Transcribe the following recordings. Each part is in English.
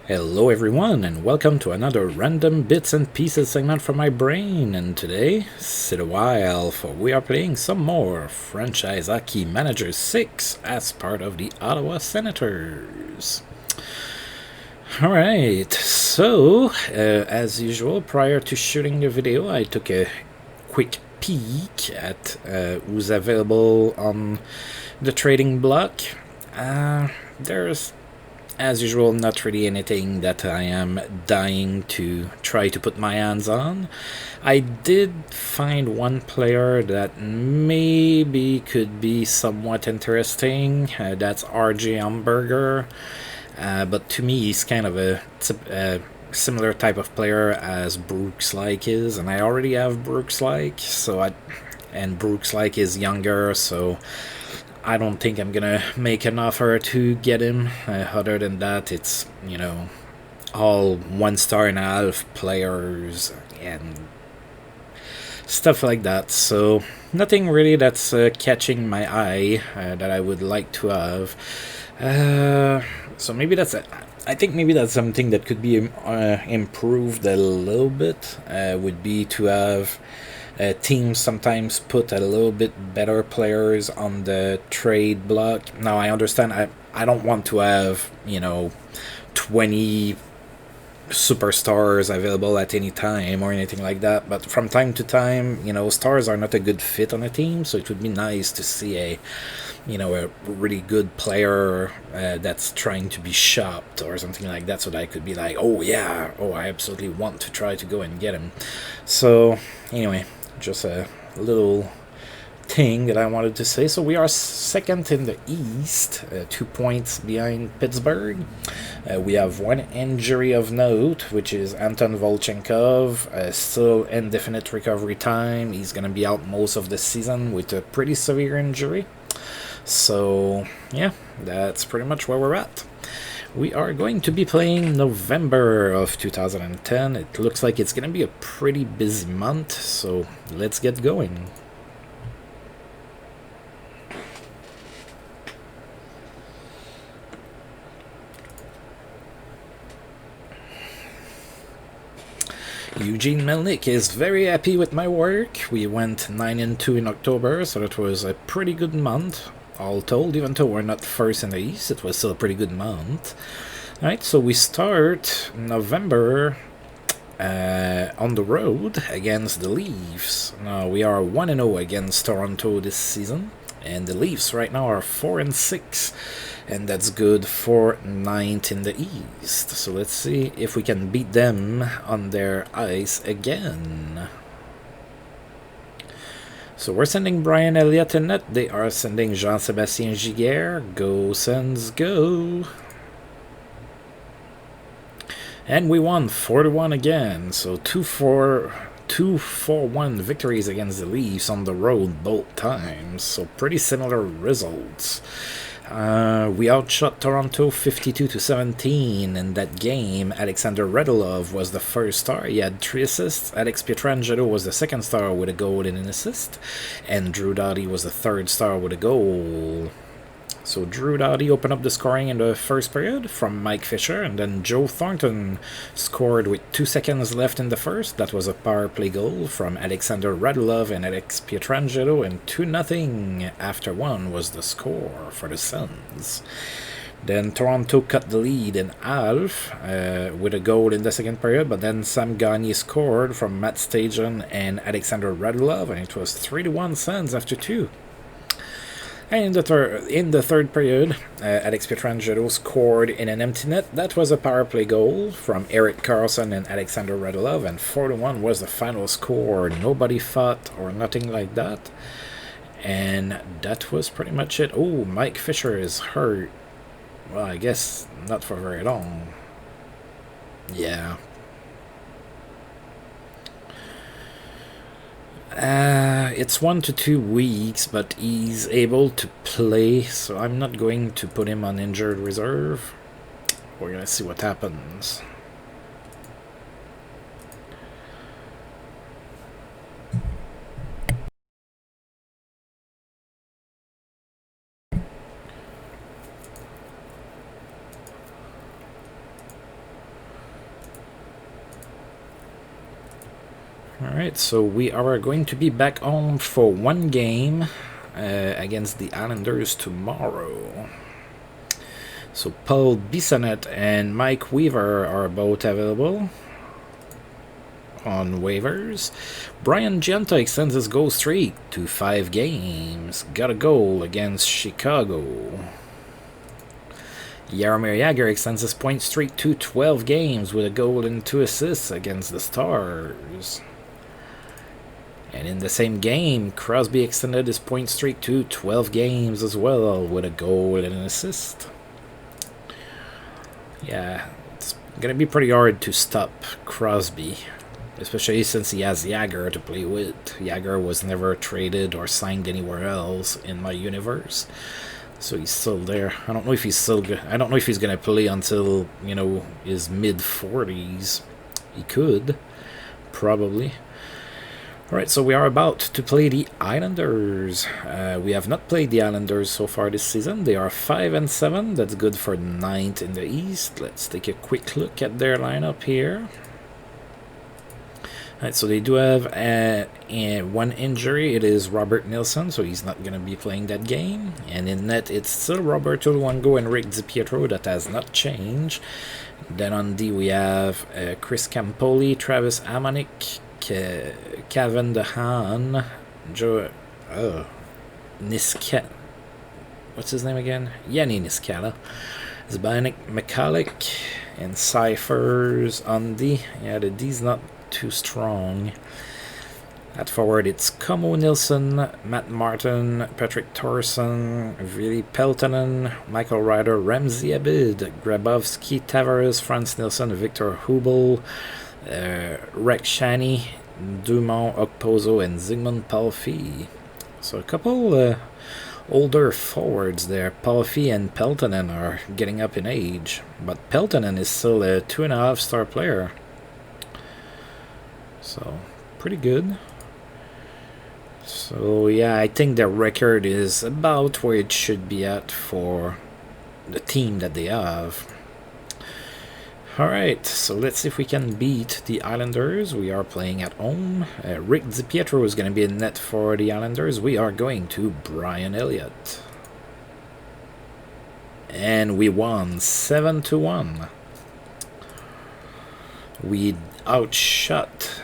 Hello everyone and welcome to another random bits and pieces segment from my brain, and today, sit a while for we are playing some more Franchise Hockey Manager 6 as part of the Ottawa Senators. Alright, so as usual, prior to shooting the video I took a quick peek at who's available on the trading block. There's, as usual, not really anything that I am dying to try to put my hands on. I did find one player that maybe could be somewhat interesting. That's RJ Umberger. But to me, he's kind of a similar type of player as Brooks Like is, and I already have Brooks Like, and Brooks Like is younger, so I don't think I'm gonna make an offer to get him. Other than that, it's, all 1.5-star players and stuff like that. So nothing really that's catching my eye that I would like to have. So maybe I think maybe that's something that could be improved a little bit. Would be to have teams sometimes put a little bit better players on the trade block. Now I understand I don't want to have 20 superstars available at any time or anything like that, but from time to time, stars are not a good fit on a team, so it would be nice to see a really good player that's trying to be shopped or something like that, so that I could be like, oh yeah, I absolutely want to try to go and get him. So anyway, just a little thing that I wanted to say. So we are second in the East, 2 points behind Pittsburgh. We have one injury of note, which is Anton Volchenkov, still indefinite recovery time. He's going to be out most of the season with a pretty severe injury. So yeah, that's pretty much where we're at. We are going to be playing November of 2010. It looks like it's going to be a pretty busy month, so let's get going. Eugene Melnick is very happy with my work. We went 9-2 in October, so that was a pretty good month. All told, even though we're not first in the East, it was still a pretty good month. Alright, so we start November on the road against the Leafs. Now, we are 1-0 against Toronto this season, and the Leafs right now are 4-6, and that's good for 9th in the East. So let's see if we can beat them on their ice again. So we're sending Brian Elliott in net. They are sending Jean-Sébastien Giguère. Go Sens, go! And we won 4-1 again. So 2-4-1 victories against the Leafs on the road both times. So pretty similar results. We outshot Toronto 52-17 in that game. Alexander Radulov was the first star. He had 3 assists. Alex Pietrangelo was the second star with a goal and an assist. And Drew Doughty was the third star with a goal. So Drew Doughty opened up the scoring in the first period from Mike Fisher, and then Joe Thornton scored with 2 seconds left in the first. That was a power play goal from Alexander Radulov and Alex Pietrangelo, and 2-0 after 1 was the score for the Sens. Then Toronto cut the lead in half with a goal in the second period, but then Sam Gagner scored from Matt Stajan and Alexander Radulov, and it was 3-1 Sens after 2. And in the third period, Alex Pietrangelo scored in an empty net. That was a power play goal from Erik Karlsson and Alexander Radulov, and 4-1 was the final score. Nobody fought or nothing like that. And that was pretty much it. Oh, Mike Fisher is hurt. Well, I guess not for very long. Yeah. It's 1 to 2 weeks, but he's able to play, so I'm not going to put him on injured reserve. We're gonna see what happens. Alright, so we are going to be back home for one game against the Islanders tomorrow. So Paul Bissonnette and Mike Weaver are both available on waivers. Brian Genta extends his goal streak to 5 games. Got a goal against Chicago. Jaromir Jagr extends his point streak to 12 games with a goal and 2 assists against the Stars. And in the same game, Crosby extended his point streak to 12 games as well with a goal and an assist. Yeah, it's going to be pretty hard to stop Crosby, especially since he has Jagr to play with. Jagr was never traded or signed anywhere else in my universe, so he's still there. I don't know if he's still good. I don't know if he's going to play until, you know, his mid-40s. He could, probably. Alright, so we are about to play the Islanders. We have not played the Islanders so far this season. They are 5-7. That's good for 9th in the East. Let's take a quick look at their lineup here. Alright, so they do have one injury. It is Robert Nilsson, so he's not going to be playing that game. And in net, it's still Roberto Luongo and Rick DiPietro. That has not changed. Then on D, we have Chris Campoli, Travis Hamonic, Kevin DeHaan, Joe Niskala. What's his name again? Yanni Niskala. Zbanek Mikalik and Cyphers on D. Yeah, the D's not too strong. At forward, it's Como Nilsson, Matt Martin, Patrick Thorson, Vili Peltonen, Michael Ryder, Ramsey Abid, Grabowski, Tavares, Franz Nilsson, Victor Hubel, Rex Shani, Dumont, Okposo, and Zygmunt Palffy. So a couple older forwards there. Palffy and Peltonen are getting up in age, but Peltonen is still a 2.5-star player. So pretty good. So yeah, I think their record is about where it should be at for the team that they have. Alright, so let's see if we can beat the Islanders. We are playing at home. Rick DiPietro is going to be in net for the Islanders. We are going to Brian Elliott. And we won 7-1. We outshot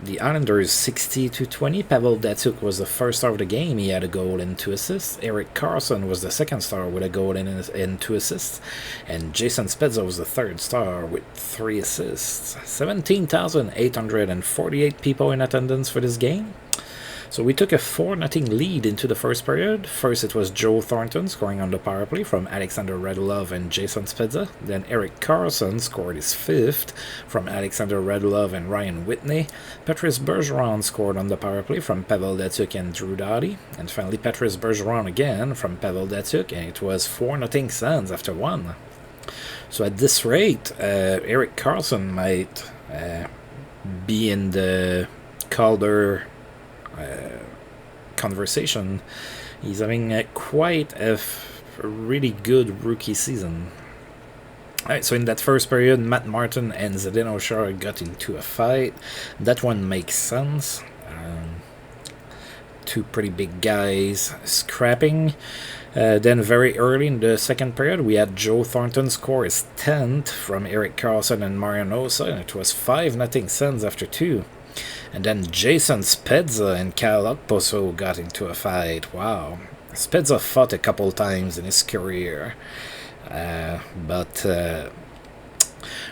the Islanders 60-20. Pavel Datsyuk was the first star of the game. He had a goal and 2 assists. Erik Karlsson was the second star with a goal and 2 assists. And Jason Spezza was the third star with 3 assists. 17,848 people in attendance for this game. So we took a 4-0 lead into the first period. First it was Joe Thornton scoring on the power play from Alexander Radulov and Jason Spezza. Then Erik Karlsson scored his 5th from Alexander Radulov and Ryan Whitney. Patrice Bergeron scored on the power play from Pavel Datsyuk and Drew Doughty. And finally Patrice Bergeron again from Pavel Datsyuk, and it was 4-0 Sens after 1. So at this rate, Erik Karlsson might be in the Calder conversation. He's having quite a really good rookie season. Alright, so in that first period, Matt Martin and Zdeno Chara got into a fight. That one makes sense. Two pretty big guys scrapping. Then very early in the second period, we had Joe Thornton score his 10th from Erik Karlsson and Marianosa, and it was 5-0 Sens after 2. And then Jason Spezza and Kyle Okposo got into a fight. Wow. Spezza fought a couple times in his career. But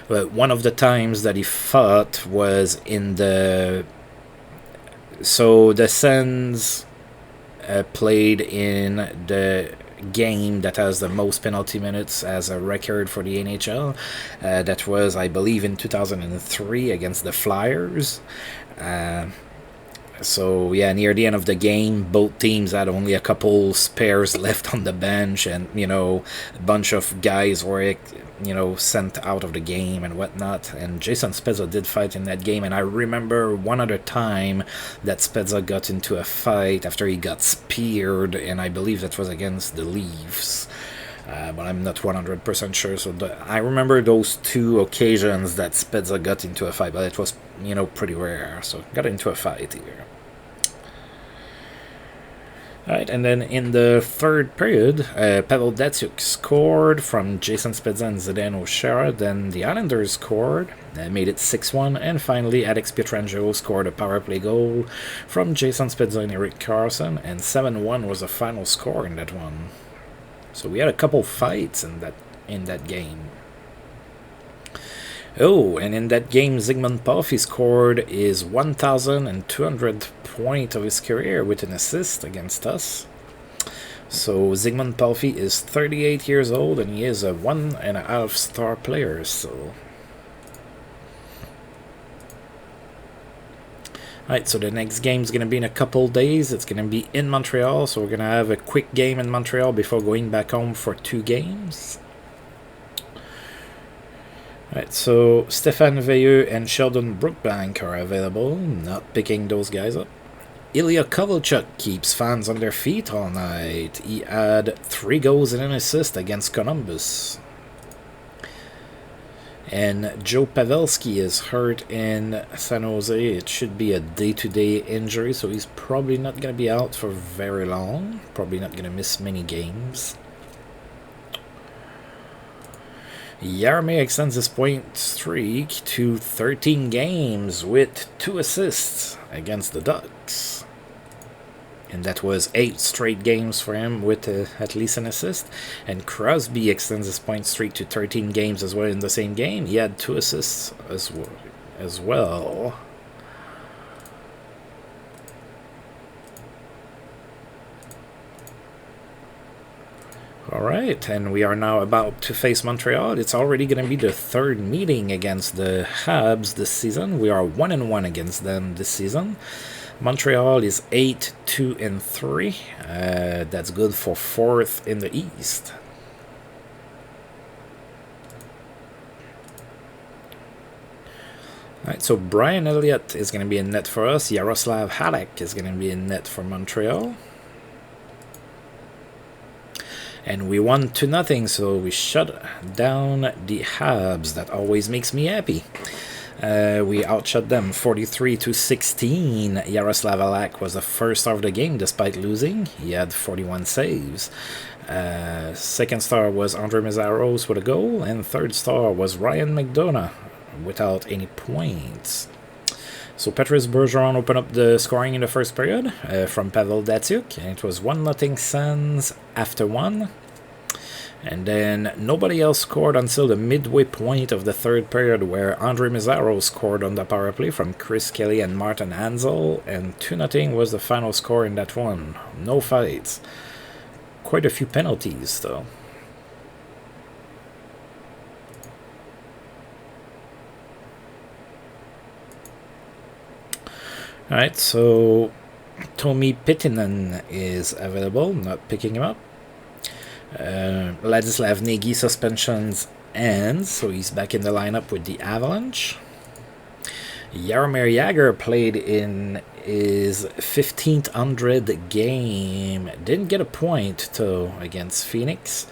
one of the times that he fought was in the... So the Sens played in the game that has the most penalty minutes as a record for the NHL. That was, I believe, in 2003 against the Flyers. So yeah, near the end of the game, both teams had only a couple spares left on the bench, and you know, a bunch of guys were, you know, sent out of the game and whatnot. And Jason Spezza did fight in that game, and I remember one other time that Spezza got into a fight after he got speared, and I believe that was against the Leafs. but I'm not 100% sure. So I remember those 2 occasions that Spezza got into a fight, but it was, pretty rare. So got into a fight here. Alright, and then in the third period, Pavel Datsyuk scored from Jason Spezza and Zdeno Chara. Then the Islanders scored, made it 6-1, and finally Alex Pietrangelo scored a power play goal from Jason Spezza and Erik Karlsson, and 7-1 was the final score in that one. So we had a couple fights in that game. Oh, and in that game, Zygmunt Palffy scored his 1,200th point of his career with an assist against us. So Zygmunt Palffy is 38 years old, and he is a 1.5-star player. So, alright, so the next game is going to be in a couple days. It's going to be in Montreal, so we're going to have a quick game in Montreal before going back home for 2 games. Alright, so Stefan Veilleux and Sheldon Brookbank are available. Not picking those guys up. Ilya Kovalchuk keeps fans on their feet all night. He had 3 goals and an assist against Columbus. And Joe Pavelski is hurt in San Jose. It should be a day-to-day injury, so he's probably not going to be out for very long. Probably not going to miss many games. Jaromir extends his point streak to 13 games with 2 assists against the Ducks. And that was 8 straight games for him with at least an assist. And Crosby extends his point streak to 13 games as well in the same game. He had 2 assists as well. Alright, and we are now about to face Montreal. It's already going to be the 3rd meeting against the Habs this season. We are 1-1 against them this season. Montreal is 8-2-3. That's good for 4th in the East. Alright, so Brian Elliott is going to be in net for us. Yaroslav Halak is going to be in net for Montreal. And we won 2-0, so we shut down the Habs. That always makes me happy. We outshot them 43-16. Yaroslav Halak was the first star of the game despite losing. He had 41 saves. Second star was Andre Meszaros with a goal. And third star was Ryan McDonough without any points. So Petrus Bergeron opened up the scoring in the first period from Pavel Datsyuk, and it was 1-0 Sens after 1. And then nobody else scored until the midway point of the third period, where Andre Meszaros scored on the power play from Chris Kelly and Martin Hanzal, and 2-0 was the final score in that one. No fights. Quite a few penalties, though. Alright, so Tomi Pitinen is available, not picking him up. Ladislav Nagy suspensions ends, so he's back in the lineup with the Avalanche. Jaromir Jagr played in his 1500th game. Didn't get a point, though, against Phoenix.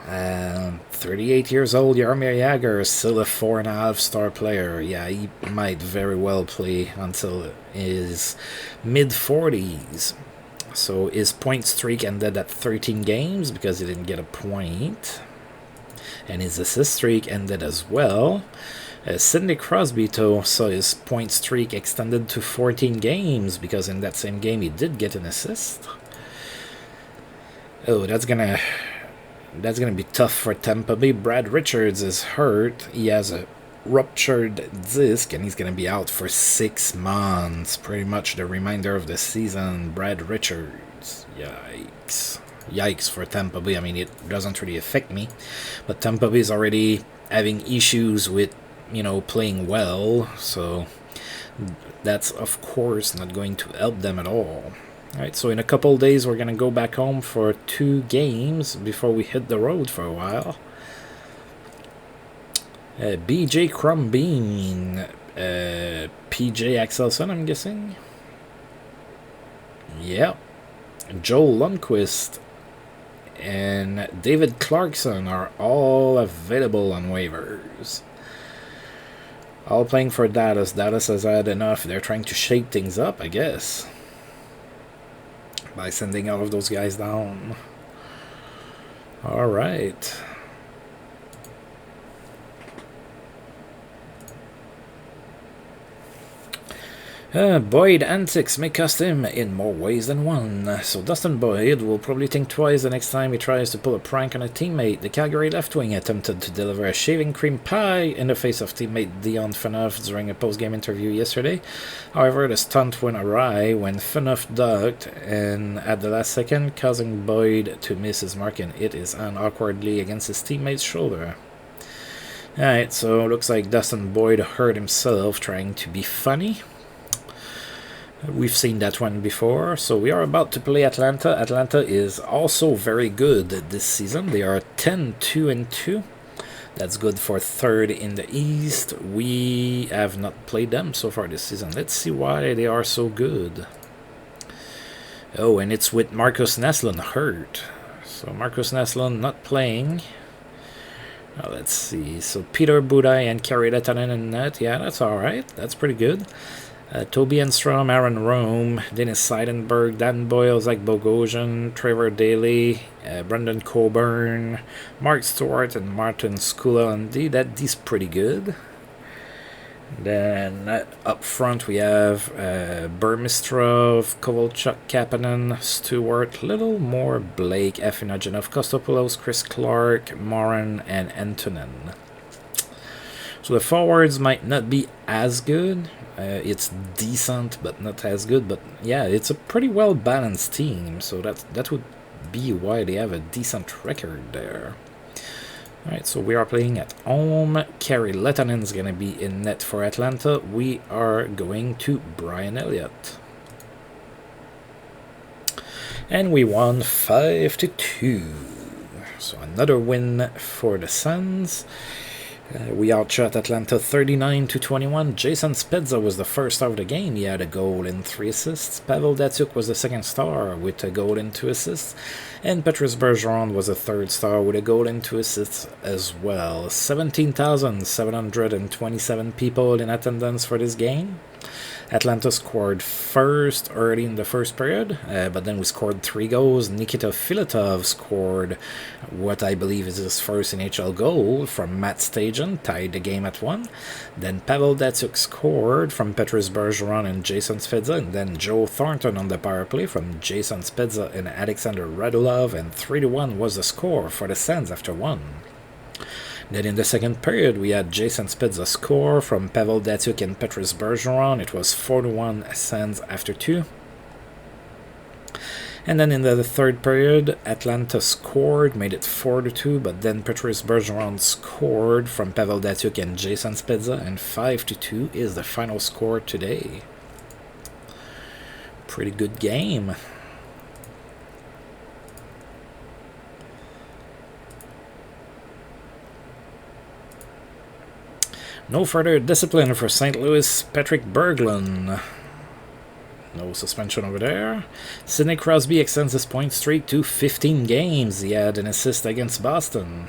38 years old, Jaromir Jagr is still a 4.5-star player. Yeah, he might very well play until his mid-40s. So his point streak ended at 13 games because he didn't get a point. And his assist streak ended as well. Sidney Crosby, though, saw his point streak extended to 14 games because in that same game he did get an assist. Oh, that's gonna be tough for Tampa Bay. Brad Richards is hurt. He has a ruptured disc and he's going to be out for 6 months. Pretty much the remainder of the season. Brad Richards. Yikes. Yikes for Tampa Bay. I mean, it doesn't really affect me. But Tampa Bay is already having issues with, playing well. So that's, of course, not going to help them at all. Alright, so in a couple days we're going to go back home for 2 games before we hit the road for a while. BJ Crumbeen, PJ Axelson, I'm guessing. Yeah. Joel Lundqvist and David Clarkson are all available on waivers. All playing for Dallas. Dallas has had enough. They're trying to shake things up, I guess, by sending all of those guys down. All right. Boyd antics may cost him in more ways than one. So Dustin Boyd will probably think twice the next time he tries to pull a prank on a teammate. The Calgary left wing attempted to deliver a shaving cream pie in the face of teammate Dion Phaneuf during a post-game interview yesterday. However, the stunt went awry when Phaneuf ducked and at the last second, causing Boyd to miss his mark and hit his hand awkwardly against his teammate's shoulder. Alright, so it looks like Dustin Boyd hurt himself trying to be funny. We've seen that one before. So we are about to play Atlanta. Atlanta is also very good this season. They are 10-2-2. That's good for third in the East. We have not played them so far this season. Let's see why they are so good. Oh, and it's with Marcus Naslund hurt. So Marcus Naslund not playing. Let's see. So Peter Budaj and Kari Lehtonen in net. Yeah, that's alright. That's pretty good. Toby Enstrom, Aaron Rome, Dennis Seidenberg, Dan Boyle, Zach Bogosian, Trevor Daly, Brendan Coburn, Mark Stewart, and Martin Skula. And that's pretty good. Then up front we have Burmistrov, Kovalchuk, Kapanen, Stewart, little more Blake, Afinogenov, Kostopoulos, Chris Clark, Morin, and Antonin. So the forwards might not be as good. It's decent, but not as good. But yeah, it's a pretty well balanced team. So that would be why they have a decent record there. Alright, so we are playing at home. Kari Lehtonen's going to be in net for Atlanta. We are going to Brian Elliott. And we won 5-2. So another win for the Sens. We outshot Atlanta 39-21. Jason Spezza was the first out of the game. He had a goal and 3 assists. Pavel Datsyuk was the second star with a goal and 2 assists. And Petrus Bergeron was a third star with a goal and 2 assists as well. 17,727 people in attendance for this game. Atlanta scored first early in the first period, but then we scored 3 goals. Nikita Filatov scored what I believe is his first NHL goal from Matt Stajan, tied the game at 1. Then Pavel Datsyuk scored from Petrus Bergeron and Jason Spezza, and then Joe Thornton on the power play from Jason Spezza and Alexander Radulov, and 3-1 was the score for the Sens after 1. Then in the second period, we had Jason Spezza score from Pavel Datsyuk and Petrus Bergeron. It was 4-1 Sens after 2. And then in the third period, Atlanta scored, made it 4-2, but then Petrus Bergeron scored from Pavel Datsyuk and Jason Spezza, and 5-2 is the final score today. Pretty good game. No further discipline for St. Louis, Patrick Berglund. No suspension over there. Sidney Crosby extends his point streak to 15 games. He had an assist against Boston.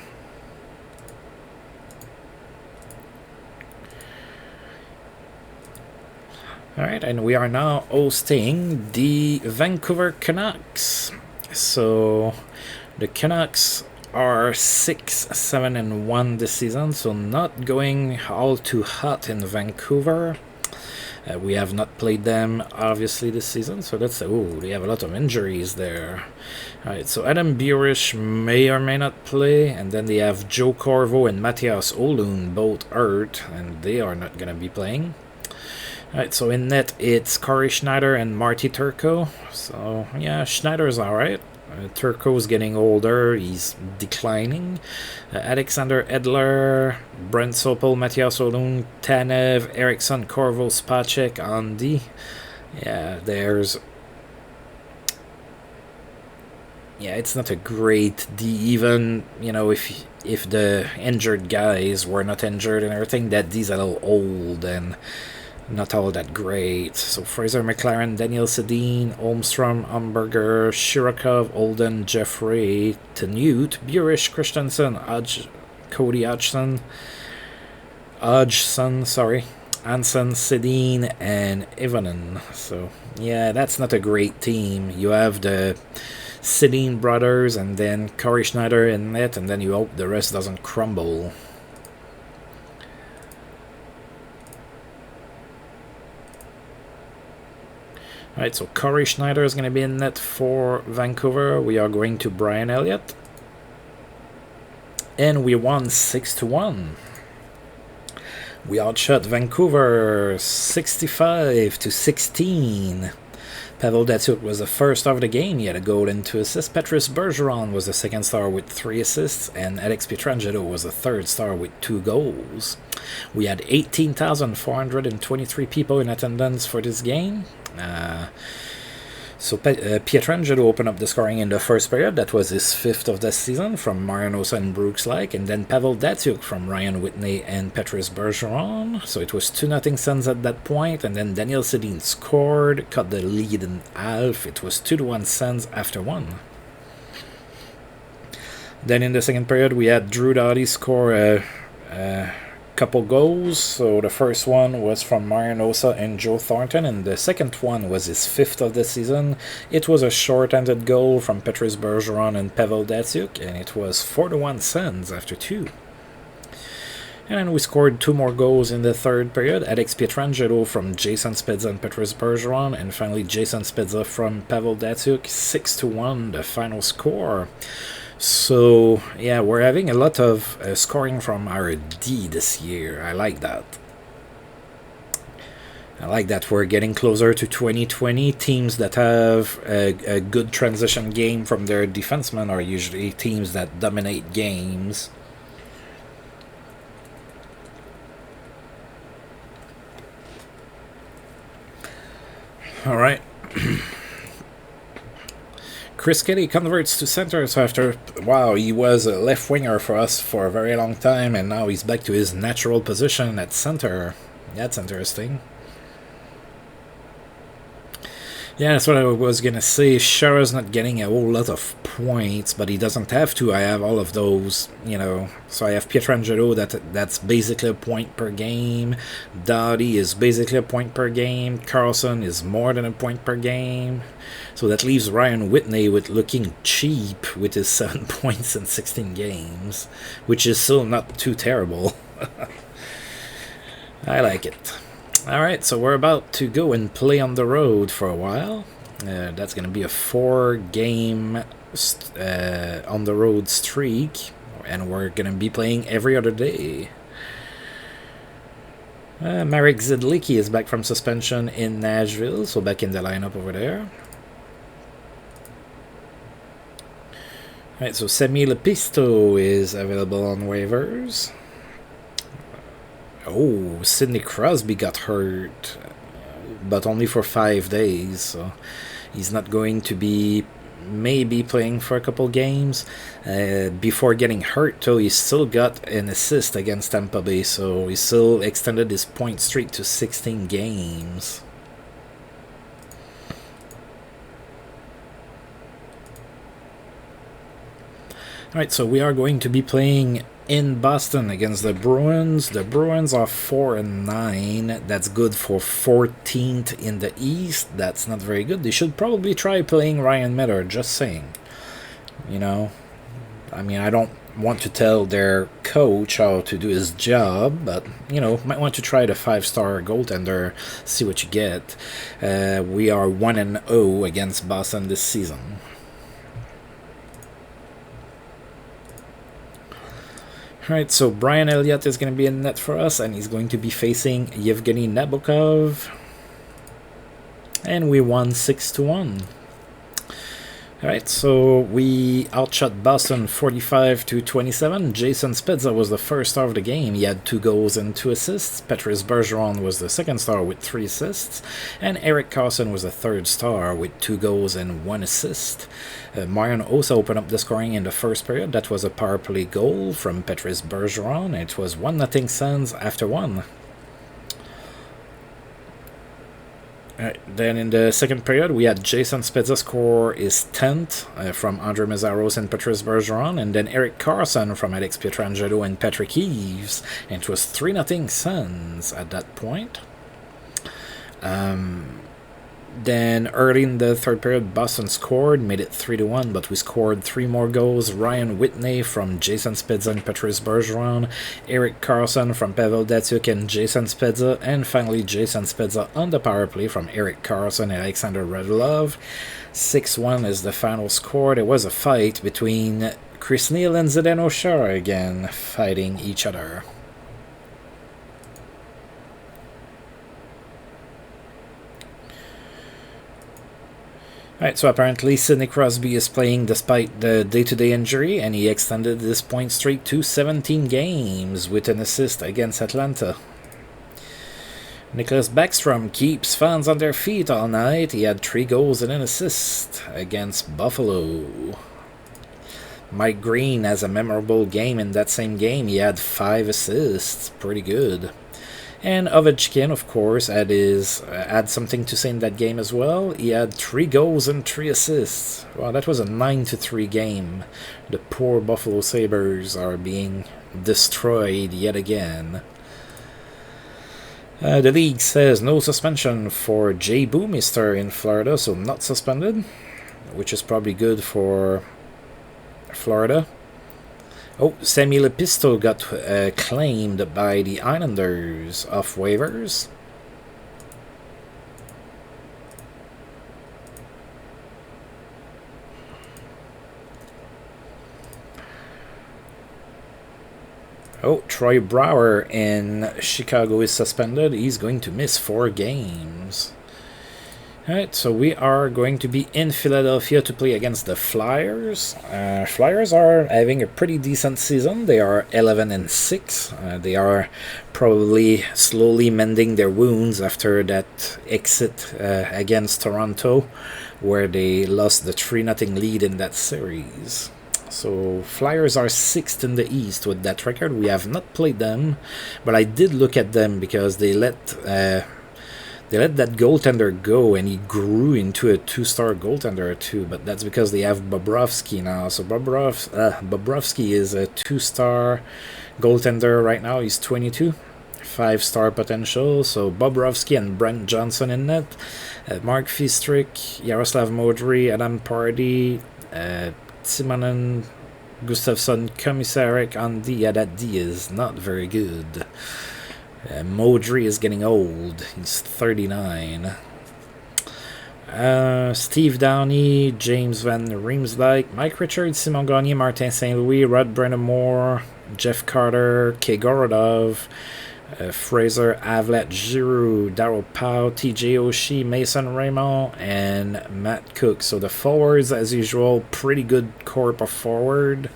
Alright, and we are now hosting the Vancouver Canucks. So, the Canucks are 6-7-1 this season, so not going all too hot in Vancouver. We have not played them obviously this season, so that's they have a lot of injuries there. Alright, so Adam Burish may or may not play, and then they have Joe Corvo and Matthias Ohlund both hurt, and they are not going to be playing. Alright, so in net it's Corey Schneider and Marty Turco. So yeah, Schneider's alright. Turco's getting older, he's declining. Alexander Edler, Brent Sopel, Matthias Ohlund, Tanev, Eriksson, Corvo, Spacek, Andy. Yeah, it's not a great D. Even, if the injured guys were not injured and everything, that D's a little old, and not all that great. So Fraser McLaren, Daniel Sedin, Holmstrom, Umberger, Shirokov, Olden, Jeffrey, Tenute, Burish, Christensen, Cody Hodgson, sorry, Anson, Sedin, and Ivanen. So yeah, that's not a great team. You have the Sedin brothers and then Corey Schneider in net, and then you hope the rest doesn't crumble. Alright, so Corey Schneider is going to be in net for Vancouver. We are going to Brian Elliott. And we won 6-1. We outshot Vancouver 65-16. Pavel Datsyuk was the first of the game. He had a goal and 2 assists. Petrus Bergeron was the second star with 3 assists. And Alex Pietrangelo was the third star with 2 goals. We had 18,423 people in attendance for this game. So Pietrangelo opened up the scoring in the first period. That was his 5th of the season from Marian Hossa and Brooks Laich. And then Pavel Datsyuk from Ryan Whitney and Petrus Bergeron. So it was 2-0 Sens at that point. And then Daniel Sedin scored, cut the lead in half. It was 2-1 Sens after 1. Then in the second period, we had Drew Doughty score a couple goals. So the first one was from Marian Hossa and Joe Thornton, and the second one was his 5th of the season. It was a short-handed goal from Petrus Bergeron and Pavel Datsyuk, and it was 4-1 Sens after 2. And then we scored 2 more goals in the third period. Alex Pietrangelo from Jason Spezza and Petrus Bergeron, and finally Jason Spezza from Pavel Datsyuk. 6-1 the final score. So, yeah, we're having a lot of scoring from our D this year. I like that. I like that we're getting closer to 2020. Teams that have a good transition game from their defensemen are usually teams that dominate games. All right. Chris Kelly converts to center, so after, wow, he was a left winger for us for a very long time, and now he's back to his natural position at center. That's interesting. Yeah, that's what I was going to say. Shara's not getting a whole lot of points, but he doesn't have to. I have all of those, you know. So I have Pietrangelo, that's basically a point per game. Doughty is basically a point per game. Carlson is more than a point per game. So that leaves Ryan Whitney with looking cheap with his 7 points in 16 games, which is still not too terrible. I like it. Alright, so we're about to go and play on the road for a while. That's going to be a 4-game on the road streak, and we're going to be playing every other day. Marek Zidlicki is back from suspension in Nashville, so back in the lineup over there. Alright, so Semi Lepisto is available on waivers. Oh, Sidney Crosby got hurt, but only for 5 days, so he's not going to be maybe playing for a couple games. Before getting hurt, though, he still got an assist against Tampa Bay, so he still extended his point streak to 16 games. Alright, so we are going to be playing in Boston against the Bruins. The Bruins are 4-9. That's good for 14th in the East. That's not very good. They should probably try playing Ryan Miller, just saying. You know, I mean, I don't want to tell their coach how to do his job, but, you know, might want to try the 5-star goaltender, see what you get. We are 1-0 against Boston this season. Alright, so Brian Elliott is going to be in net for us, and he's going to be facing Yevgeny Nabokov. And we won 6-1. Alright, so we outshot Boston 45-27. Jason Spezza was the first star of the game. He had 2 goals and 2 assists. Petrus Bergeron was the second star with 3 assists. And Eric Carlson was the third star with 2 goals and 1 assist. Marian Hossa opened up the scoring in the first period. That was a power play goal from Petrus Bergeron. It was 1-0 Sens after 1. Then in the second period, we had Jason Spezza score his 10th from Andre Meszaros and Patrice Bergeron, and then Eric Carson from Alex Pietrangelo and Patrick Eves, and it was 3-0 Sens at that point. Then early in the third period, Boston scored, made it 3-1, but we scored 3 more goals. Ryan Whitney from Jason Spezza and Patrice Bergeron, Eric Carson from Pavel Datsyuk and Jason Spezza, and finally Jason Spezza on the power play from Eric Carson and Alexander Radulov. 6-1 is the final score. There was a fight between Chris Neil and Zdeno Chara again, fighting each other. Alright, so apparently Sidney Crosby is playing despite the day-to-day injury, and he extended his point streak to 17 games with an assist against Atlanta. Nicholas Backstrom keeps fans on their feet all night. He had 3 goals and an assist against Buffalo. Mike Green has a memorable game in that same game. He had 5 assists. Pretty good. And Ovechkin, of course, had something to say in that game as well. He had 3 goals and 3 assists. Wow, that was a 9-3 game. The poor Buffalo Sabres are being destroyed yet again. The league says no suspension for Jay Bouwmeester in Florida, so not suspended, which is probably good for Florida. Oh, Sammy Lepisto got claimed by the Islanders off waivers. Oh, Troy Brouwer in Chicago is suspended. He's going to miss 4 games. Alright, so we are going to be in Philadelphia to play against the Flyers. Flyers are having a pretty decent season. They are 11-6. They are probably slowly mending their wounds after that exit against Toronto, where they lost the 3-0 lead in that series. So Flyers are 6th in the East with that record. We have not played them, but I did look at them because they let that goaltender go, and he grew into a 2-star goaltender too. But that's because they have Bobrovsky now. So Bobrovsky is a 2-star goaltender right now. He's 22, 5-star potential. So Bobrovsky and Brent Johnson in net. Mark Fistrick, Yaroslav Modry, Adam Pardy, Simonon, Gustafsson, Komisarek on D. Yeah, that D is not very good. Modry is getting old. He's 39. Steve Downey, James Van Riemsdyk, Mike Richards, Simon Gagné, Martin St. Louis, Rod Brennamore, Jeff Carter, Kei Gorodov, Fraser, Avlat, Giroux, Darryl Powell, TJ Oshie, Mason Raymond, and Matt Cook. So the forwards, as usual, pretty good corp of forward.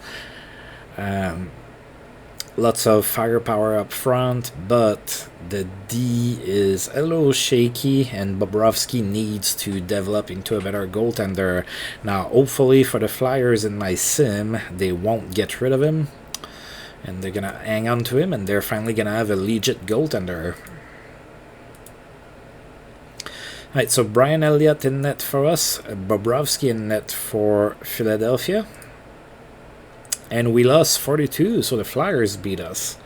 Lots of firepower up front, but the D is a little shaky, and Bobrovsky needs to develop into a better goaltender. Now, hopefully for the Flyers in my sim, they won't get rid of him, and they're going to hang on to him, and they're finally going to have a legit goaltender. Alright, so Brian Elliott in net for us, Bobrovsky in net for Philadelphia. And we lost 42, so the Flyers beat us.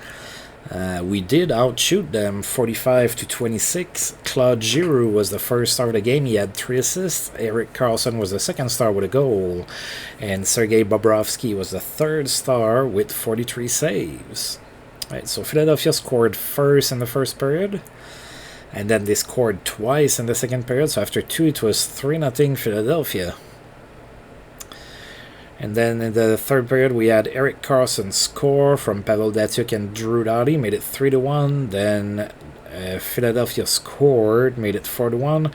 We did outshoot them 45-26. Claude Giroux was the first star of the game. He had 3 assists. Erik Karlsson was the second star with a goal. And Sergei Bobrovsky was the third star with 43 saves. Right, so Philadelphia scored first in the first period. And then they scored twice in the second period. So after 2, it was 3-0 Philadelphia. And then in the third period, we had Erik Karlsson score from Pavel Datsyuk and Drew Doughty, made it 3-1. Then Philadelphia scored, made it 4-1.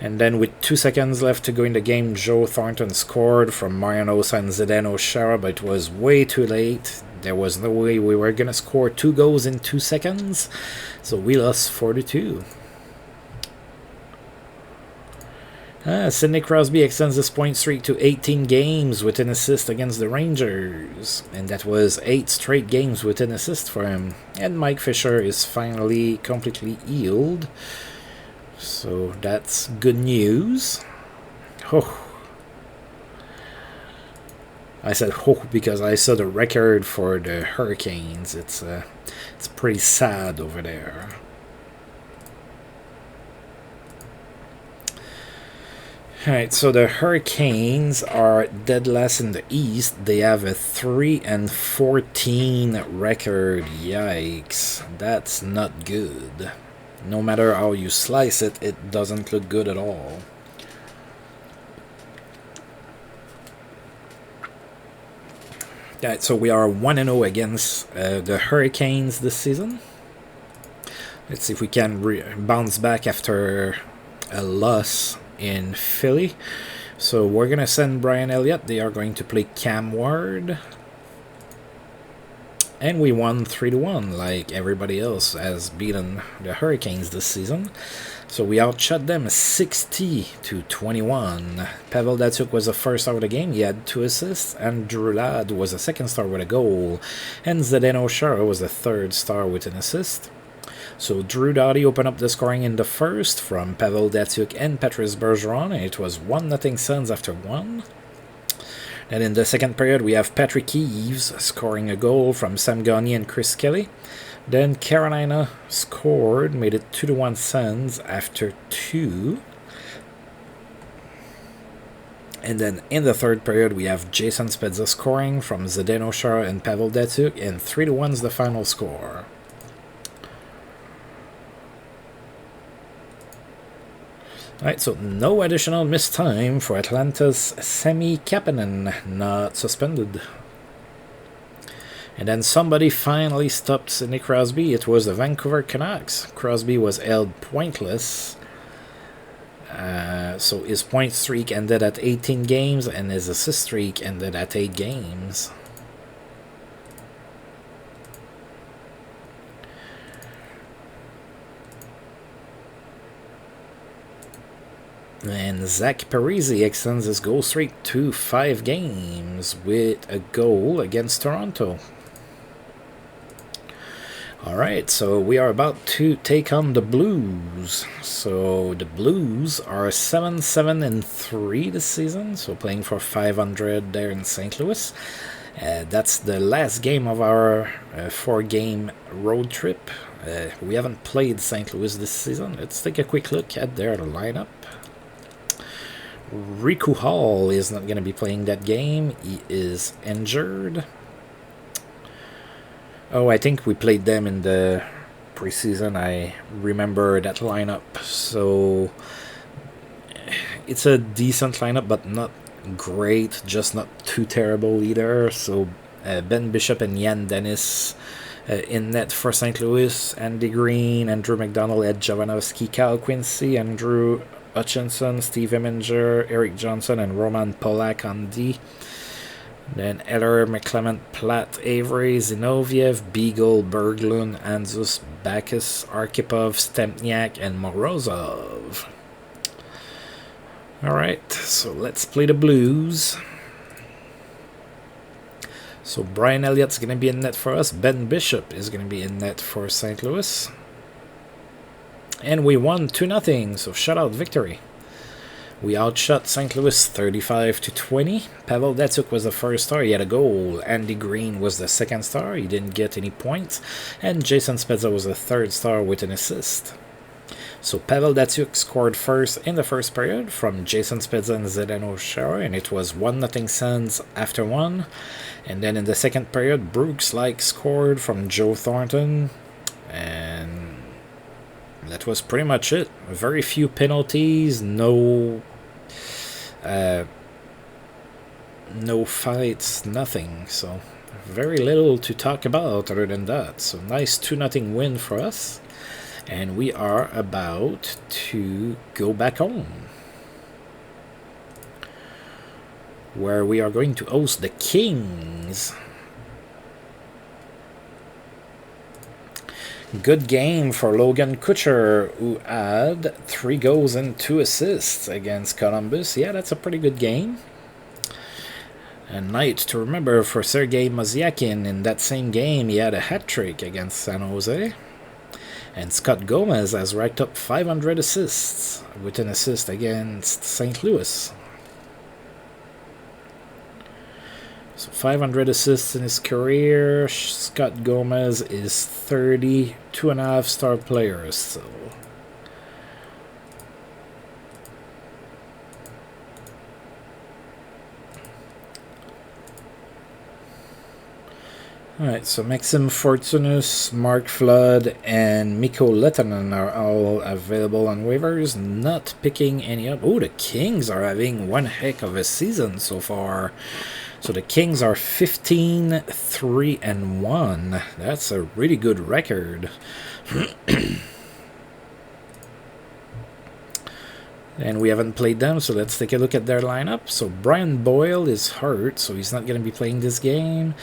And then with 2 seconds left to go in the game, Joe Thornton scored from Mariano Ossa and Zdeno Chara, but it was way too late. There was no way we were going to score 2 goals in 2 seconds. So we lost 4-2. Sidney Crosby extends his point streak to 18 games with an assist against the Rangers. And that was 8 straight games with an assist for him. And Mike Fisher is finally completely healed. So that's good news. Oh. I said oh because I saw the record for the Hurricanes. It's pretty sad over there. Alright, so the Hurricanes are dead last in the East. They have a 3-14 record. Yikes. That's not good. No matter how you slice it, it doesn't look good at all. Alright, so we are 1-0 against the Hurricanes this season. Let's see if we can bounce back after a loss in Philly. So we're gonna send Brian Elliott. They are going to play Cam Ward, and we won 3-1 like everybody else has beaten the Hurricanes this season. So we outshot them 60-21. Pavel Datsyuk was the first star of the game. He had 2 assists, and Drew Ladd was the second star with a goal, and Zdeno Chara was the third star with an assist. So Drew Doughty opened up the scoring in the first from Pavel Datsyuk and Patrice Bergeron, and it was 1-0 Sens after 1. And in the second period, we have Patrick Eves scoring a goal from Sam Gagner and Chris Kelly. Then Carolina scored, made it 2-1 Sens after 2. And then in the third period, we have Jason Spezza scoring from Zdeno Chara and Pavel Datsyuk, and 3-1 is the final score. Alright, so no additional missed time for Atlanta's Sami Kapanen, not suspended. And then somebody finally stopped Sidney Crosby. It was the Vancouver Canucks. Crosby was held pointless. So his point streak ended at 18 games, and his assist streak ended at 8 games. And Zach Parise extends his goal streak to 5 games with a goal against Toronto. Alright, so we are about to take on the Blues. So the Blues are 7-7-3 this season, so playing for 500 there in St. Louis. That's the last game of our 4-game road trip. We haven't played St. Louis this season. Let's take a quick look at their lineup. Riku Hall is not going to be playing that game. He is injured. Oh, I think we played them in the preseason. I remember that lineup. So it's a decent lineup, but not great. Just not too terrible either. So Ben Bishop and Jan Dennis in net for St. Louis. Andy Green, Andrew McDonald, Ed Jovanovski, Kyle Quincy, Andrew Hutchinson, Steve Eminger, Eric Johnson, and Roman Polak on D. Then Eller, McClement, Platt, Avery, Zinoviev, Beagle, Berglund, Anzus, Bacchus, Arkhipov, Stempniak, and Morozov. Alright, so let's play the Blues. So Brian Elliott's going to be in net for us. Ben Bishop is going to be in net for St. Louis. And we won 2-0, so shutout victory. We outshot St. Louis 35-20. Pavel Datsyuk was the first star. He had a goal. Andy Green was the second star. He didn't get any points. And Jason Spezza was the third star with an assist. So Pavel Datsyuk scored first in the first period from Jason Spezza and Zdeno Chara, and it was 1-0 Sens after 1. And then in the second period, Brooks scored from Joe Thornton. And that was pretty much it. Very few penalties, no fights, nothing. So very little to talk about other than that. So nice 2-0 win for us. And we are about to go back home, where we are going to host the Kings. Good game for Logan Kutcher, who had 3 goals and 2 assists against Columbus. Yeah, that's a pretty good game. A night to remember for Sergei Mozyakin. In that same game, he had a hat-trick against San Jose. And Scott Gomez has racked up 500 assists with an assist against St. Louis. So 500 assists in his career. Scott Gomez is 32.5 star players. So alright, so Maxim Fortunus, Mark Flood, and Mikko Lehtonen are all available on waivers. Not picking any up. Oh, the Kings are having one heck of a season so far. So the Kings are 15-3-1. That's a really good record. And we haven't played them, so let's take a look at their lineup. So Brian Boyle is hurt, so he's not going to be playing this game.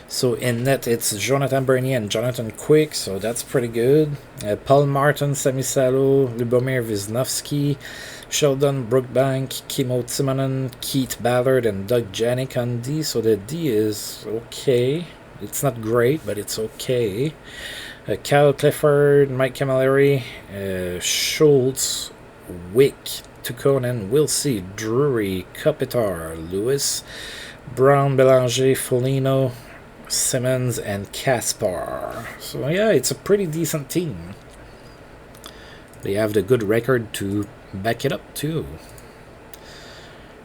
So in net, it's Jonathan Bernier and Jonathan Quick, so that's pretty good. Paul Martin, Sami Salo, Lubomir Wisnowski, Sheldon Brookbank, Kimmo Timonen, Keith Ballard, and Doug Janik on D. So the D is okay. It's not great, but it's okay. Kyle Clifford, Mike Camilleri, Schultz, Wick, Tukonen, Wilsey, Drury, Kopitar, Lewis, Brown, Belanger, Folino, Simmons, and Kaspar. So yeah, it's a pretty decent team. They have the good record to back it up too.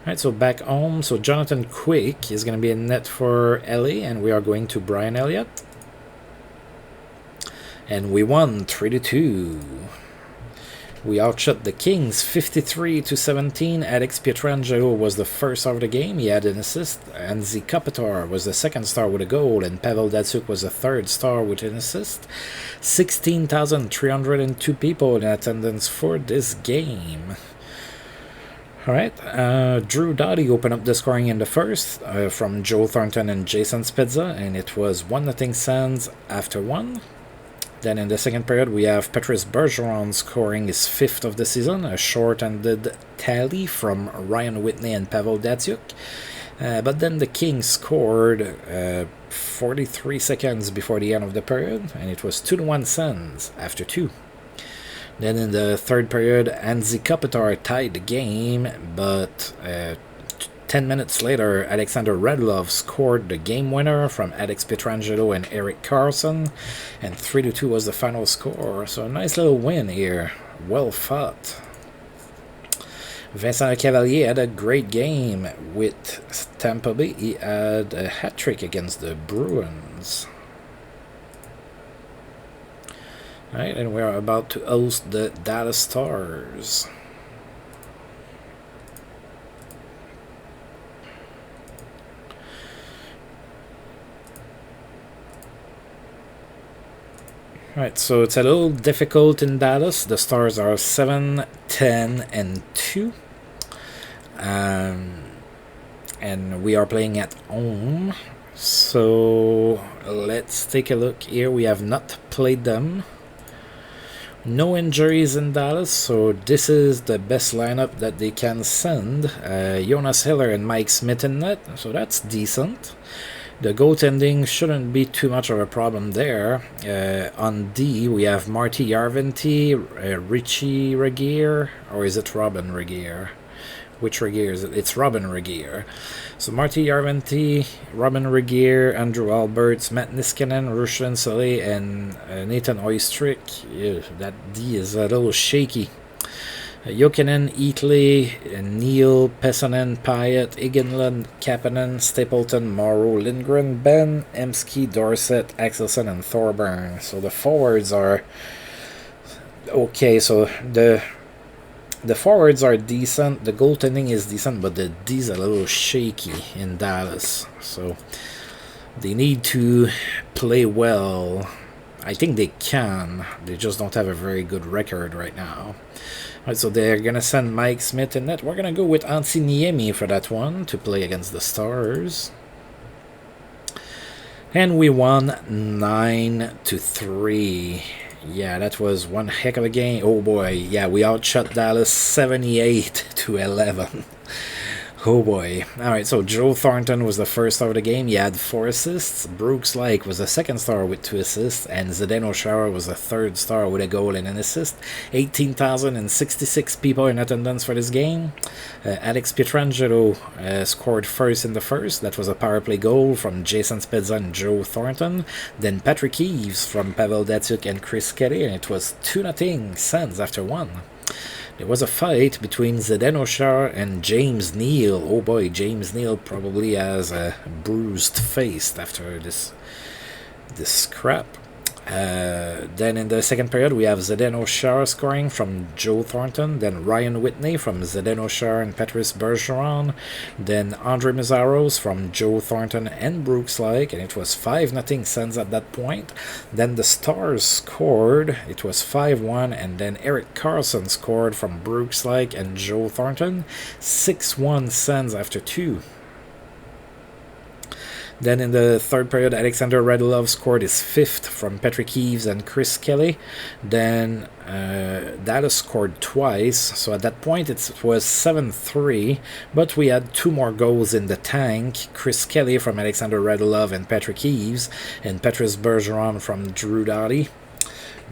Alright, so back home, so Jonathan Quick is going to be in net for LA, and we are going to Brian Elliott. And we won 3-2. We outshot the Kings 53-17. Alex Pietrangelo was the first star of the game. He had an assist. Anze Kopitar was the second star with a goal, and Pavel Datsyuk was the third star with an assist. 16,302 people in attendance for this game. Alright, Drew Doughty opened up the scoring in the first from Joe Thornton and Jason Spezza, and it was 1-0 Sens after 1. Then in the second period, we have Patrice Bergeron scoring his 5th of the season, a short-handed tally from Ryan Whitney and Pavel Datsyuk. But then the Kings scored 43 seconds before the end of the period, and it was 2-1 Sens after 2. Then in the third period, Anze Kopitar tied the game, but 10 minutes later, Alexander Radulov scored the game winner from Alex Pietrangelo and Eric Carlson, and 3-2 was the final score. So a nice little win here. Well fought. Vincent Cavalier had a great game with Tampa Bay. He had a hat-trick against the Bruins. Alright, and we are about to host the Dallas Stars. Right, so it's a little difficult in Dallas. The Stars are 7-10-2. And we are playing at home. So let's take a look here. We have not played them. No injuries in Dallas, so this is the best lineup that they can send. Jonas Hiller and Mike Smith in net, so that's decent. The goaltending shouldn't be too much of a problem there. On D, we have Marty Järventie, Richie Regier, or is it Robin Regier? Which Regier is it? It's Robin Regier. So Marty Järventie, Robin Regier, Andrew Alberts, Matt Niskanen, Ruslan Saleh, and Nathan Oystrick. Ew, that D is a little shaky. Jokinen, Eatley, Neil, Pessanen, Pyatt, Iginlund, Kapanen, Stapleton, Morrow, Lindgren, Ben, Emsky, Dorset, Axelson, and Thorburn. So the forwards are okay. So the forwards are decent. The goaltending is decent, but the D's a little shaky in Dallas. So they need to play well. I think they can. They just don't have a very good record right now. Alright, so they're going to send Mike Smith in net. We're going to go with Antti Niemi for that one to play against the Stars. And we won 9-3. Yeah, that was one heck of a game. Oh boy, yeah, we outshot Dallas 78-11. Oh boy. Alright, so Joe Thornton was the first star of the game. He had 4 assists. Brooks Lake was the second star with 2 assists. And Zdeno Chara was the third star with a goal and an assist. 18,066 people in attendance for this game. Alex Pietrangelo scored first in the first. That was a power play goal from Jason Spezza and Joe Thornton. Then Patrick Eves from Pavel Datsyuk and Chris Kelly. And it was 2-0 Sens after 1. There was a fight between Zdeno Chara and James Neal. Oh boy, James Neal probably has a bruised face after this scrap. Then in the second period, we have Zdeno Chara scoring from Joe Thornton. Then Ryan Whitney from Zdeno Chara and Patrice Bergeron. Then Andre Mazzaros from Joe Thornton and Brooks Lake. And it was 5-0 Sens at that point. Then the Stars scored. It was 5-1. And then Eric Carlson scored from Brooks Lake and Joe Thornton. 6-1 Sens after 2. Then in the third period, Alexander Radulov scored his 5th from Patrick Eves and Chris Kelly. Then Dallas scored twice, so at that point it was 7-3, but we had 2 more goals in the tank. Chris Kelly from Alexander Radulov and Patrick Eves, and Patrice Bergeron from Drew Doughty.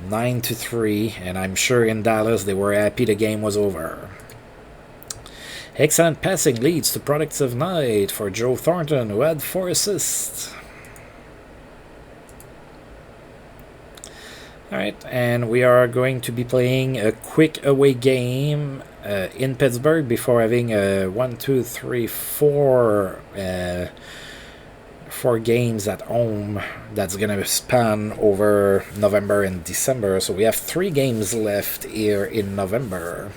9-3, and I'm sure in Dallas they were happy the game was over. Excellent passing leads to products of night for Joe Thornton, who had 4 assists. Alright, and we are going to be playing a quick away game in Pittsburgh before having a 4 games at home that's going to span over November and December. So we have 3 games left here in November.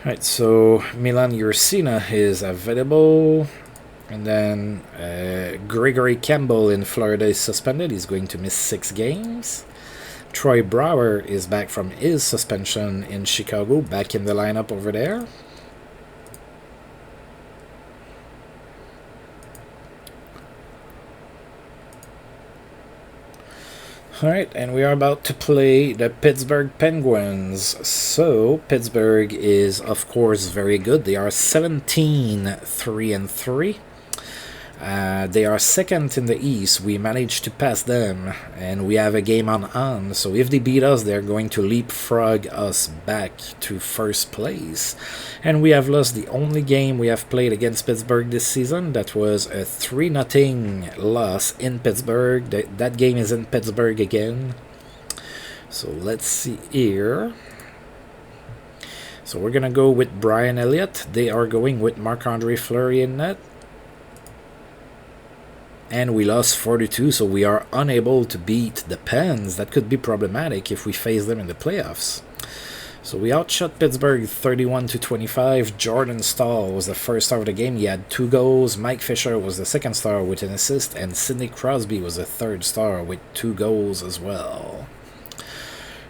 Right, so Milan Ursina is available, and then Gregory Campbell in Florida is suspended. He's going to miss 6 games. Troy Brouwer is back from his suspension in Chicago, back in the lineup over there. Alright, and we are about to play the Pittsburgh Penguins. So, Pittsburgh is, of course, very good. They are 17-3-3. They are second in the East. We managed to pass them, and we have a game on hand. So if they beat us, they're going to leapfrog us back to first place. And we have lost the only game we have played against Pittsburgh this season. That was a 3-0 loss in Pittsburgh. That game is in Pittsburgh again. So let's see here. So we're going to go with Brian Elliott. They are going with Marc-Andre Fleury in net. And we lost 4-2, so we are unable to beat the Pens. That could be problematic if we face them in the playoffs. So we outshot Pittsburgh 31-25. Jordan Stahl was the first star of the game. He had 2 goals. Mike Fisher was the second star with an assist. And Sidney Crosby was the third star with 2 goals as well.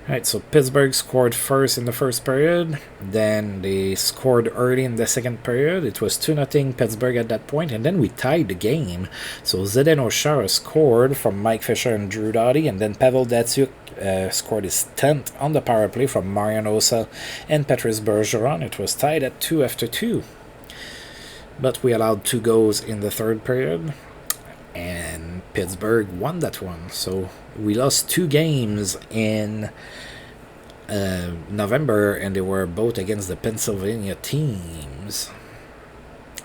Alright, so Pittsburgh scored first in the first period. Then they scored early in the second period. It was 2-0 Pittsburgh at that point, and then we tied the game. So Zdeno Chara scored from Mike Fisher and Drew Doughty, and then Pavel Datsyuk scored his 10th on the power play from Marian Hossa and Patrice Bergeron. It was tied at 2 after 2. But we allowed 2 goals in the third period, and Pittsburgh won that one. So we lost 2 games in November, and they were both against the Pennsylvania teams.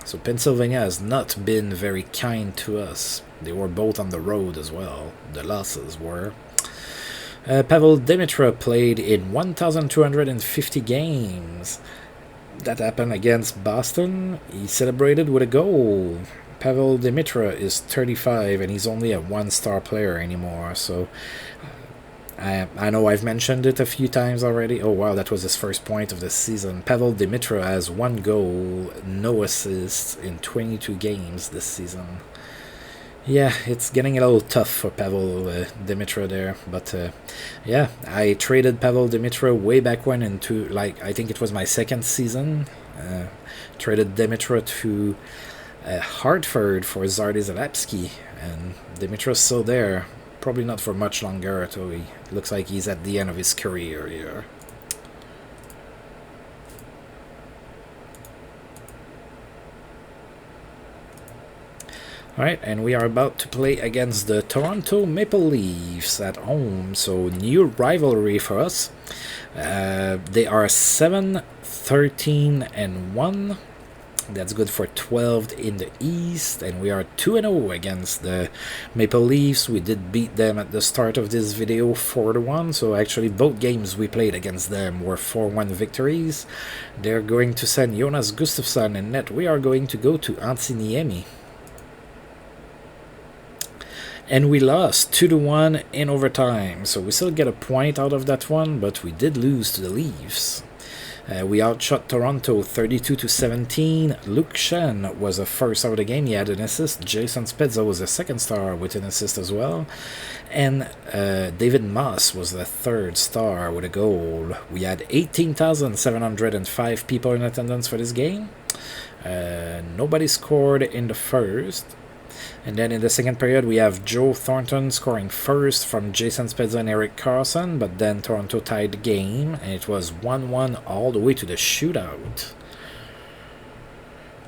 So Pennsylvania has not been very kind to us. They were both on the road as well. The losses were. Pavel Demitra played in 1,250 games. That happened against Boston. He celebrated with a goal. Pavel Demitra is 35, and he's only a 1-star player anymore. So I know I've mentioned it a few times already. Oh wow, that was his first point of the season. Pavel Demitra has 1 goal, no assists in 22 games this season. Yeah, it's getting a little tough for Pavel Demitra there, but yeah, I traded Pavel Demitra way back when into, like, I think it was my second season. Traded Demitra to Hartford for Zardy Zalapski, and Dimitra's still there, probably not for much longer, so he looks like he's at the end of his career here. Alright, and we are about to play against the Toronto Maple Leafs at home, so new rivalry for us. They are 7-13-1. That's good for 12th in the East, and we are 2-0 against the Maple Leafs. We did beat them at the start of this video 4-1, so actually both games we played against them were 4-1 victories. They're going to send Jonas Gustafsson in net. We are going to go to Antiniemi. And we lost 2-1 in overtime, so we still get a point out of that one, but we did lose to the Leafs. We outshot Toronto 32-17. Luke Shen was the first out of the game. He had an assist. Jason Spezza was the second star with an assist as well. And David Moss was the third star with a goal. We had 18,705 people in attendance for this game. Nobody scored in the first. And then in the second period, we have Joe Thornton scoring first from Jason Spezza and Eric Carlson, but then Toronto tied the game, and it was 1-1 all the way to the shootout.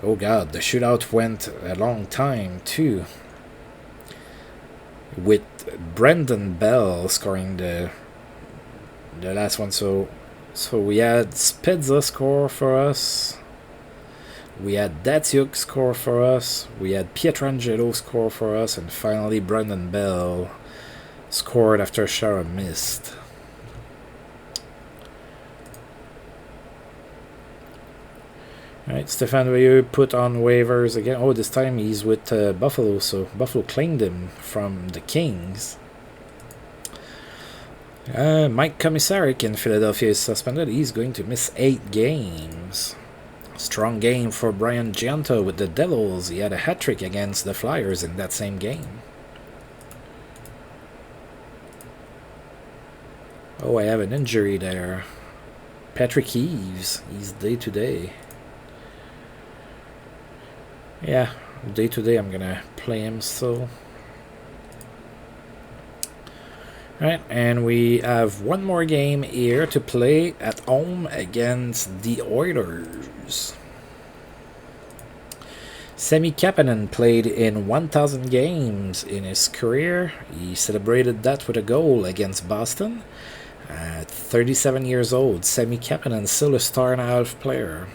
Oh god, the shootout went a long time too, with Brendan Bell scoring the last one. So we had Spezza score for us. We had Datsuk score for us, we had Pietrangelo score for us, and finally Brendan Bell scored after Shara missed. Alright, Stéphane Veilleux put on waivers again. Oh, this time he's with Buffalo, so Buffalo claimed him from the Kings. Mike Komisarek in Philadelphia is suspended. He's going to miss 8 games. Strong game for Brian Giunta with the Devils. He had a hat-trick against the Flyers in that same game. Oh, I have an injury there. Patrick Eaves. He's day-to-day. Yeah, day-to-day I'm gonna play him still. Right, and we have one more game here to play at home against the Oilers. Sami Kapanen played in 1,000 games in his career. He celebrated that with a goal against Boston. At 37 years old, Sami Kapanen still a star-and-a-half player.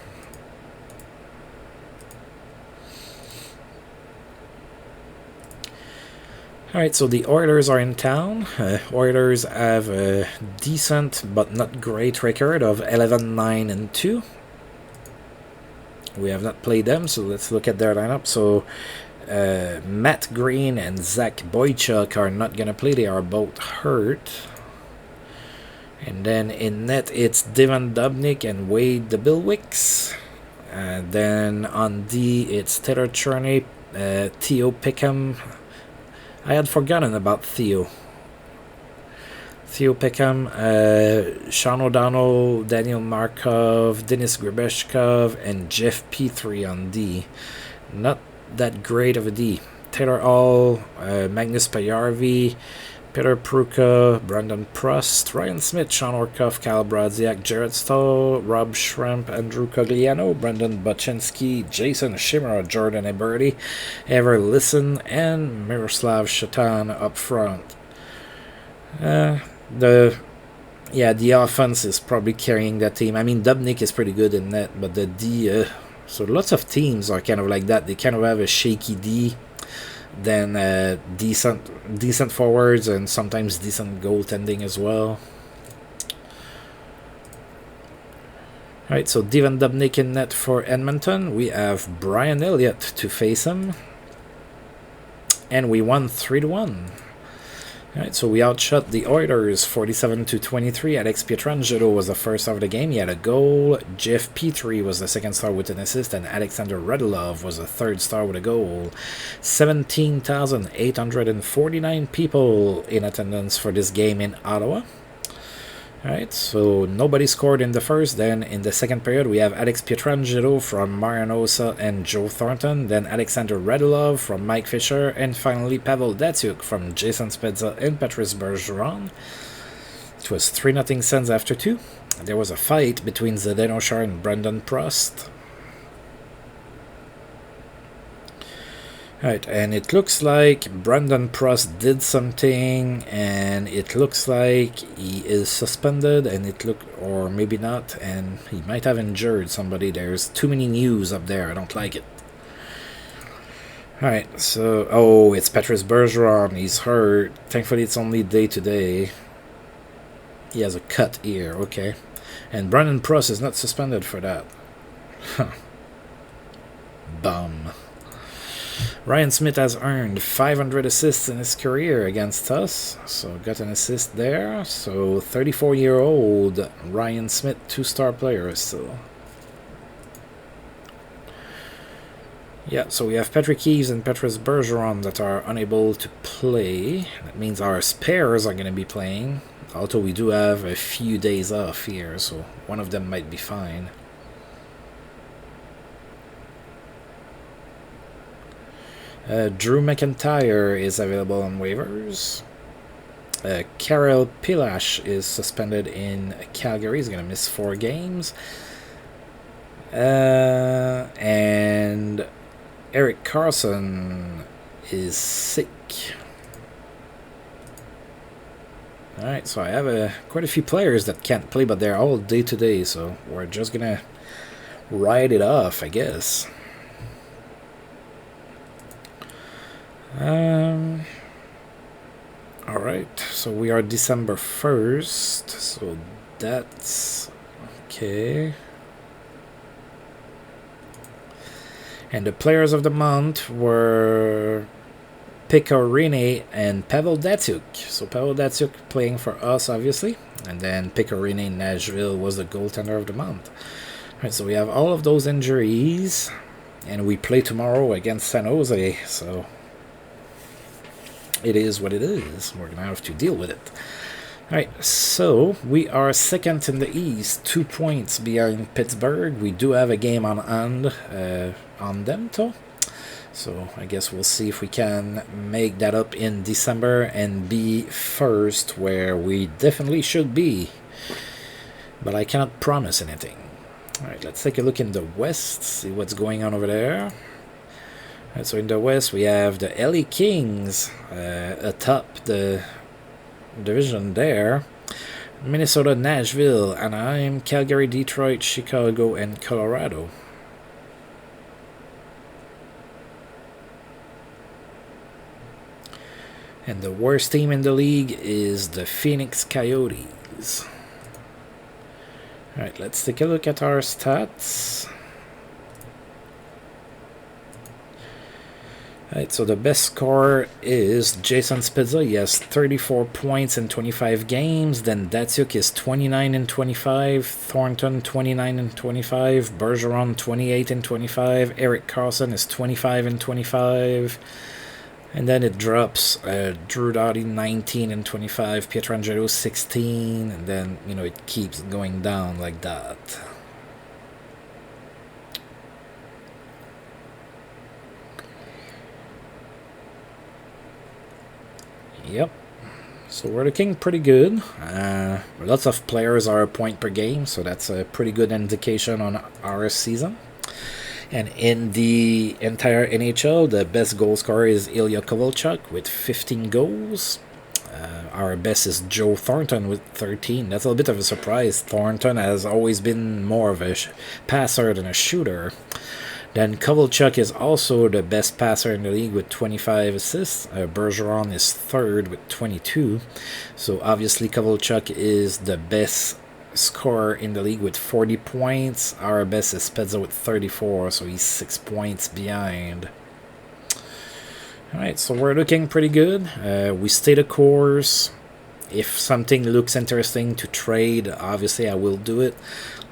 Alright, so the Oilers are in town. Oilers have a decent but not great record of 11-9-2. We have not played them, so let's look at their lineup. So Matt Green and Zach Boychuk are not going to play. They are both hurt. And then in net, it's Devan Dubnyk and Wade DeBilwicks. Then on D, it's Taylor Cherney, Theo Pickham. I had forgotten about Theo. Theo Pickham, Sean O'Donnell, Daniel Markov, Denis Grebeshkov, and Jeff Petrie on D. Not that great of a D. Taylor Hall, Magnus Pajärvi, Peter Pruka, Brandon Prost, Ryan Smith, Sean Orkoff, Kyle Brodziak, Jared Stahl, Rob Schremp, Andrew Cogliano, Brendan Bochinski, Jason Shimmer, Jordan Eberti, Ever Listen, and Miroslav Shatan up front. The offense is probably carrying that team. I mean, Dubnyk is pretty good in net, but the D, so lots of teams are kind of like that. They kind of have a shaky D, then decent forwards, and sometimes decent goaltending as well. Alright, so Devan Dubnyk in net for Edmonton. We have Brian Elliott to face him. And we won 3-1. Alright, so we outshot the Oilers 47-23. Alex Pietrangelo was the first star of the game. He had a goal. Jeff Petrie was the second star with an assist. And Alexander Radulov was the third star with a goal. 17,849 people in attendance for this game in Ottawa. Alright, so nobody scored in the first. Then in the second period, we have Alex Pietrangelo from Marianosa and Joe Thornton. Then Alexander Radulov from Mike Fisher. And finally, Pavel Datsyuk from Jason Spezza and Patrice Bergeron. It was 3-0 Sens after 2. There was a fight between Zdeno Chara and Brendan Prost. Right, and it looks like Brendan Prost did something, and it looks like he is suspended, and or maybe not, and he might have injured somebody. There's too many news up there. I don't like it. Alright, so, oh, it's Patrice Bergeron. He's hurt. Thankfully, it's only day-to-day. He has a cut ear, okay. And Brendan Prost is not suspended for that. Huh. Bum. Ryan Smith has earned 500 assists in his career against us, so got an assist there. So 34-year-old Ryan Smith, 2-star player still. Yeah, so we have Patrick Eves and Patrice Bergeron that are unable to play. That means our spares are going to be playing, although we do have a few days off here, so one of them might be fine. Drew McIntyre is available on waivers. Karel Pilash is suspended in Calgary. He's going to miss 4 games. And Erik Karlsson is sick. Alright, so I have quite a few players that can't play, but they're all day-to-day, so we're just going to ride it off, I guess. Alright, so we are December 1st, so that's okay. And the players of the month were Pecorine and Pavel Datsyuk. So Pavel Datsyuk playing for us, obviously, and then Pecorine in Nashville was the goaltender of the month. Alright, so we have all of those injuries, and we play tomorrow against San Jose, so it is what it is. We're going to have to deal with it. Alright, so we are second in the East, 2 points behind Pittsburgh. We do have a game on hand on them, though. So I guess we'll see if we can make that up in December and be first, where we definitely should be. But I cannot promise anything. Alright, let's take a look in the West, see what's going on over there. Right, so in the West, we have the LA Kings atop the division there. Minnesota, Nashville, Anaheim, Calgary, Detroit, Chicago, and Colorado. And the worst team in the league is the Phoenix Coyotes. Alright, let's take a look at our stats. Alright, so the best scorer is Jason Spezza. He has 34 points in 25 games. Then Datsyuk is 29 in 25. Thornton, 29 in 25. Bergeron, 28 in 25. Erik Karlsson is 25 in 25. And then it drops. Drew Doughty, 19 in 25. Pietrangelo, 16. And then, you know, it keeps going down like that. Yep, so we're looking pretty good. Lots of players are a point per game, so that's a pretty good indication on our season. And in the entire NHL, the best goal scorer is Ilya Kovalchuk with 15 goals. Our best is Joe Thornton with 13. That's a little bit of a surprise. Thornton has always been more of a passer than a shooter. Then Kovalchuk is also the best passer in the league with 25 assists. Bergeron is third with 22. So obviously Kovalchuk is the best scorer in the league with 40 points. Our best is Spezza with 34, so he's 6 points behind. Alright, so we're looking pretty good. We stay the course. If something looks interesting to trade, obviously I will do it.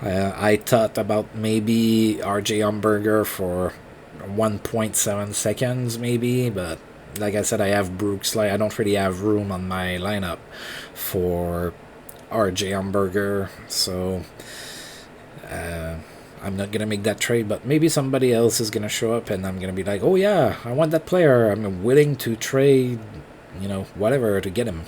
I thought about maybe RJ Umberger for 1.7 seconds maybe, but like I said, I have Brooks. I don't really have room on my lineup for RJ Hamburger, so I'm not gonna make that trade, but maybe somebody else is gonna show up and I'm gonna be like, oh yeah, I want that player, I'm willing to trade, whatever to get him.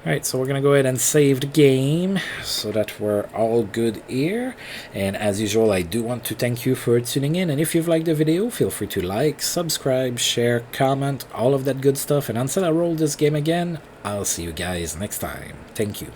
Alright, so we're going to go ahead and save the game so that we're all good here. And as usual, I do want to thank you for tuning in. And if you've liked the video, feel free to like, subscribe, share, comment, all of that good stuff. And until I roll this game again, I'll see you guys next time. Thank you.